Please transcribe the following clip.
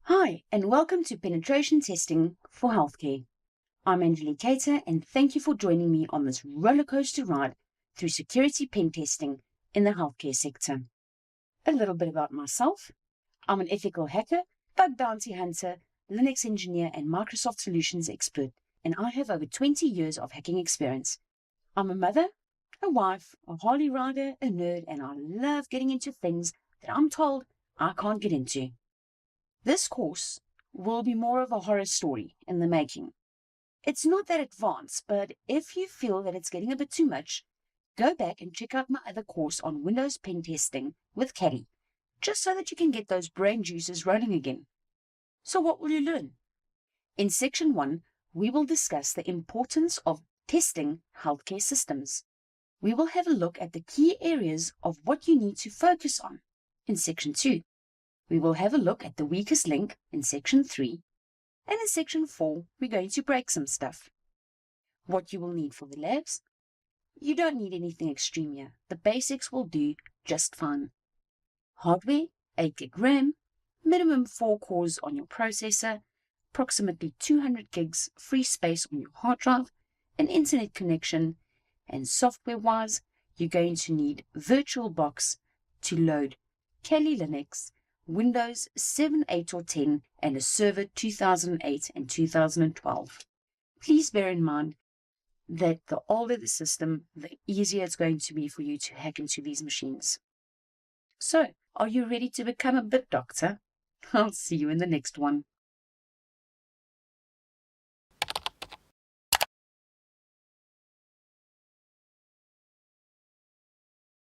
Hi, and welcome to Penetration Testing for Healthcare. I'm Angelique Cater, and thank you for joining me on this rollercoaster ride through security pen testing in the healthcare sector. A little bit about myself. I'm an ethical hacker, bug bounty hunter, Linux engineer, and Microsoft Solutions expert, and I have over 20 years of hacking experience. I'm a mother, a wife, a Harley rider, a nerd, and I love getting into things that I'm told I can't get into. This course will be more of a horror story in the making. It's not that advanced, but if you feel that it's getting a bit too much, go back and check out my other course on Windows pen testing with Caddy, just so that you can get those brain juices rolling again. So what will you learn? In section 1, we will discuss the importance of testing healthcare systems. We will have a look at the key areas of what you need to focus on. In section 2, we will have a look at the weakest link in section 3, and in section 4, we're going to break some stuff. What you will need for the labs? You don't need anything extreme here. The basics will do just fine. Hardware, 8 gig RAM, minimum 4 cores on your processor, approximately 200 gigs free space on your hard drive, an internet connection, and software-wise, you're going to need VirtualBox to load Kali Linux, Windows 7, 8, or 10, and a Server 2008 and 2012. Please bear in mind that the older the system, the easier it's going to be for you to hack into these machines. So, are you ready to become a bit doctor? I'll see you in the next one.